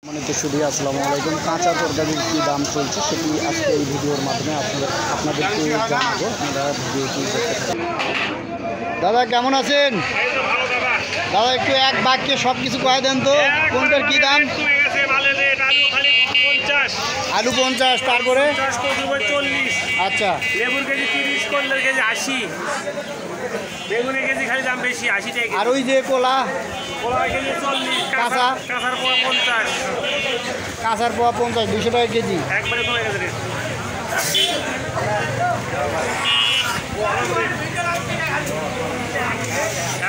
মানে তো শুধু আসসালামু আলাইকুম। কাঁচা তরকারির কী দাম চলছে সেটি আজকে এই ভিডিওর মাধ্যমে আপনাদেরকে জানাবো। আপনারা ভিডিওটি দেখতে থাকুন। দাদা কেমন আছেন? দাদা একটু এক বাক্যে সব কিছু কয়ে দেন তো, কোনটার কী দাম? আলু 50, তারপরে আচ্ছা লেবুর কেজি 30, কল্যার কেজি 80, বেগুনের কেজি খালি দাম বেশি 80 টাকা। আর ওই যে কলা কেজি 40, কাঁচা কাঁচার পোয়া 50, কাঁচার পোয়া 50, 200 টাকা কেজি। একবারে কমে গেছে রে,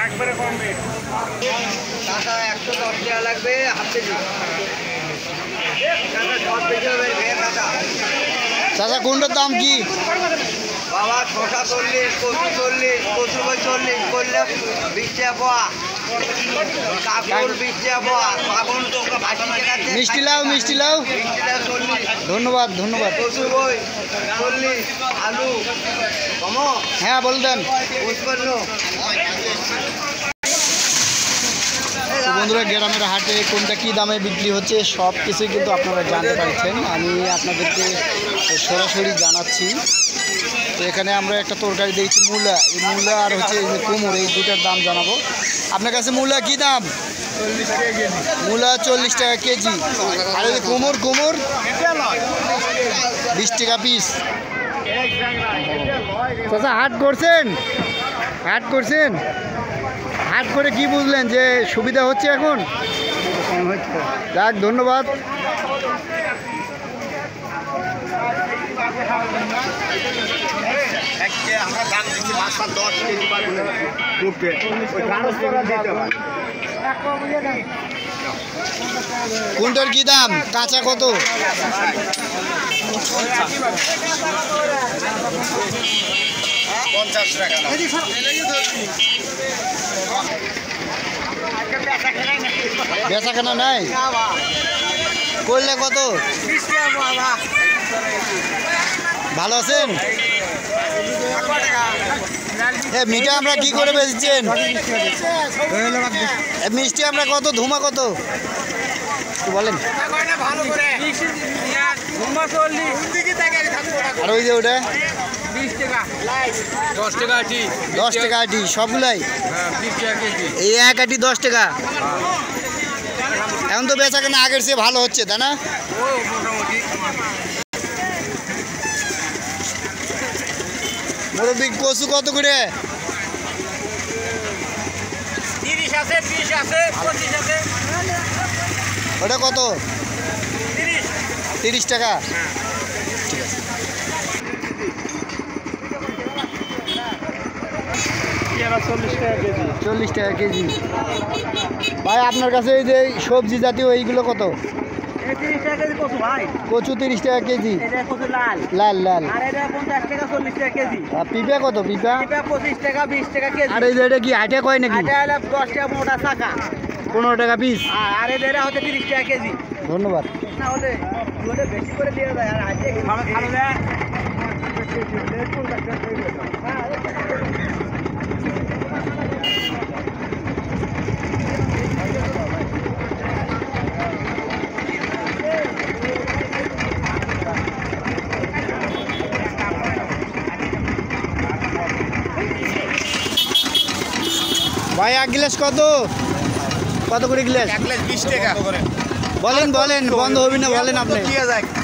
একবারে কম রেট। কাঁচা 110 টাকা লাগবে হাফ কেজি। চাচা কোনটার দাম কি? বাবা শসা 40, কচু 40, কচু 40, করলে 20 টাকা পোয়া, কাকুর 20 টাকা পোয়া, পাগল তো 80 টাকা। মিষ্টি লাউ 20 টাকা 40, ধন্যবাদ ধন্যবাদ। কচু বই 40, আলু কমো হ্যাঁ বলতেন। 55। তো বন্ধুরা, গ্রামের হাটে কোনটা কী দামে বিক্রি হচ্ছে সব কিছুই কিন্তু আপনারা জানতে পারছেন। আমি আপনাদেরকে সরাসরি জানাচ্ছি। তো এখানে আমরা একটা তরকারি দেখছি মূলা, এই মূলা আর হচ্ছে এই যে কুমড়ো, এই দুটার দাম জানাবো। আপনার কাছে মূলা কী দাম? 40 টাকা কেজি। মূলা 40 টাকা কেজি। আর এই যে কুমড় 20 টাকা পিস। চাচা হাট করছেন? হাট করে কি বুঝলেন যে সুবিধা হচ্ছে এখন? যাক ধন্যবাদ। আমরা দাম দিচ্ছি মাছটা 10 কেজি কোনটার কি দাম? কাঁচা কত? 50 টাকা। বেচাকেনা নাই? করলে কত? ভালো আছেন? মিঠা আমরা কি করে বেচছেন? মিষ্টি আমরা কত? ধুমা কত একটু বলেন। আর ওই যে ওটা 10 টাকা আটি, 10 টাকা আটি সবগুলাই? 20 টাকা কেজি। এই এক আটি 10 টাকা। এখন তো বেচাকেনা আগের চেয়ে ভালো হচ্ছে, তাই না? মুরব্বি কচু কত করে? 30 আছে, 20 আছে, 25 আছে। ওটা কত? 30 টাকা। ঠিক আছে। পেয়ারা 40 টাকা কেজি। 40 টাকা কেজি। ভাই আপনার কাছে এই যে সবজি জাতীয় এইগুলো কত? 30 টাকা কেজি কচু ভাই। কচু 30 টাকা কেজি। এটা কচু লাল। লাল। আর এটা 50 টাকা 40 টাকা কেজি। আর পিঁপা কত? পিঁপা এটা 25 টাকা 20 টাকা কেজি। আর এই যে এটা কি হাটে কয় নাকি? এটা হলো 10 টাকা মোটা চাকা। 15 টাকা পিস। আর এটা হচ্ছে 30 টাকা কেজি। ধন্যবাদ। না হলে বেশি করে দিয়ে দেয়। আর আজকে ভালো না। ভাই এক গ্লাস কত করে গ্লাস? 1 গ্লাস 20 টাকা। বলেন বন্ধ হবি না, বলেন আপনি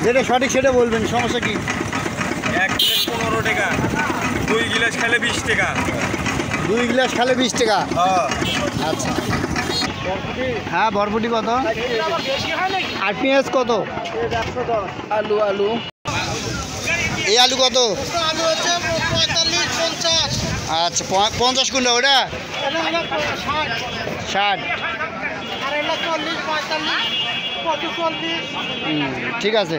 যেটা সঠিক সেটা বলবেন, সমস্যা কি? 1 গ্লাস 15 টাকা, 2 গ্লাস খেলে 20 টাকা। 2 গ্লাস খালে 20 টাকা। আচ্ছা হ্যাঁ, বরবটি কত? আর পেঁয়াজ কত? আলু এই আলু কত? আলু হচ্ছে 45, 50। আচ্ছা 50 কোনটা? ওটা 60। আর এটা 40, 45, 40। ঠিক আছে।